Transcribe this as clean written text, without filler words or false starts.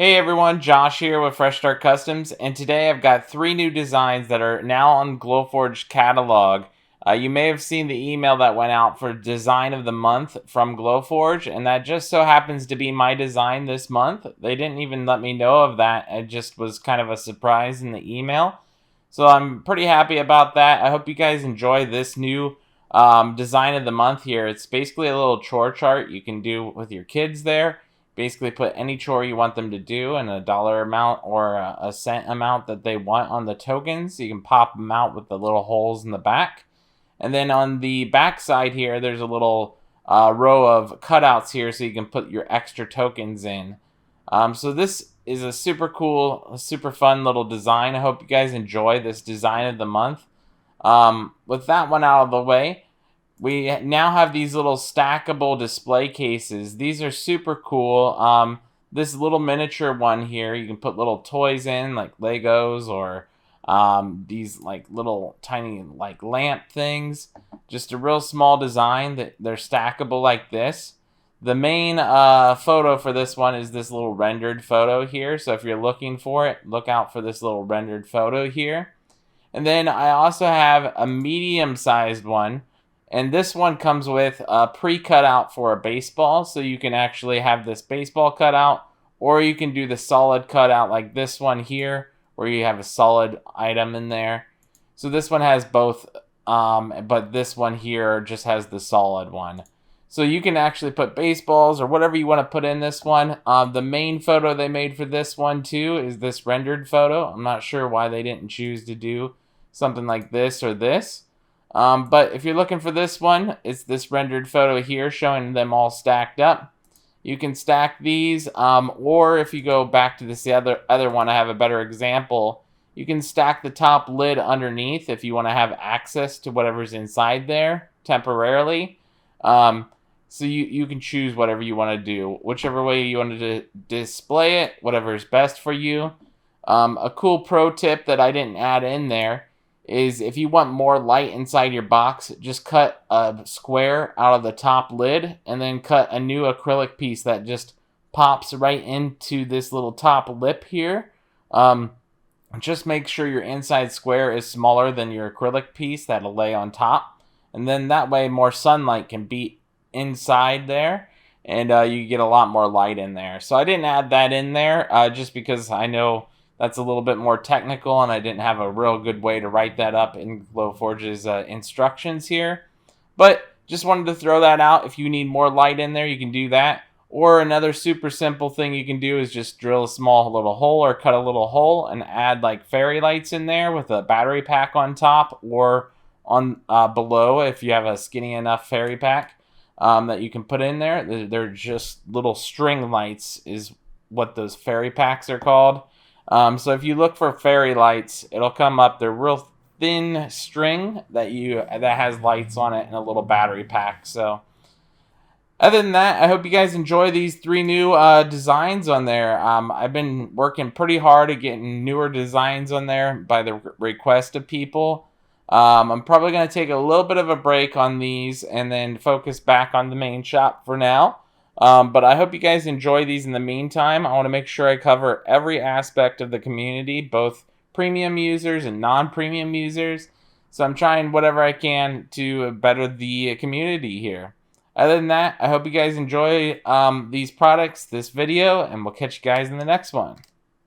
Hey everyone, Josh here with Fresh Start Customs, and today I've got 3 new designs that are now on Glowforge Catalog. You may have seen the email that went out for Design of the Month from Glowforge, and that just so happens to be my design this month. They didn't even let me know of that. It just was kind of a surprise in the email. So I'm pretty happy about that. I hope you guys enjoy this new Design of the Month here. It's basically a little chore chart you can do with your kids there. Basically put any chore you want them to do and a dollar amount or a cent amount that they want on the tokens. You can pop them out with the little holes in the back. And then on the back side here, there's a little row of cutouts here so you can put your extra tokens in. So this is a super cool, super fun little design. I hope you guys enjoy this design of the month. With that one out of the way, we now have these little stackable display cases. These are super cool. This little miniature one here, you can put little toys in, like Legos, or these like little tiny like lamp things. Just a real small design that they're stackable like this. The main photo for this one is this little rendered photo here. So if you're looking for it, look out for this little rendered photo here. And then I also have a medium-sized one. And this one comes with a pre-cutout for a baseball, so you can actually have this baseball cutout, or you can do the solid cutout like this one here, where you have a solid item in there. So this one has both, but this one here just has the solid one. So you can actually put baseballs or whatever you want to put in this one. The main photo they made for this one too is this rendered photo. I'm not sure why they didn't choose to do something like this or this. But if you're looking for this one, it's this rendered photo here showing them all stacked up. You can stack these, or if you go back to this other one, I have a better example. You can stack the top lid underneath if you want to have access to whatever's inside there temporarily. So you can choose whatever you want to do, whichever way you want to display it, whatever is best for you. A cool pro tip that I didn't add in there is if you want more light inside your box, just cut a square out of the top lid and then cut a new acrylic piece that just pops right into this little top lip here. Just make sure your inside square is smaller than your acrylic piece that'll lay on top. And then that way more sunlight can beat inside there, and you get a lot more light in there. So I didn't add that in there just because I know that's a little bit more technical, and I didn't have a real good way to write that up in Glowforge's instructions here. But just wanted to throw that out. If you need more light in there, you can do that. Or another super simple thing you can do is just drill a small little hole or cut a little hole and add like fairy lights in there with a battery pack on top or on below if you have a skinny enough fairy pack that you can put in there. They're just little string lights is what those fairy packs are called. So if you look for fairy lights, it'll come up. They're real thin string that has lights on it and a little battery pack. So other than that, I hope you guys enjoy these 3 new designs on there. I've been working pretty hard at getting newer designs on there by the request of people. I'm probably going to take a little bit of a break on these and then focus back on the main shop for now. But I hope you guys enjoy these in the meantime. I want to make sure I cover every aspect of the community, both premium users and non-premium users. So I'm trying whatever I can to better the community here. Other than that, I hope you guys enjoy these products, this video, and we'll catch you guys in the next one.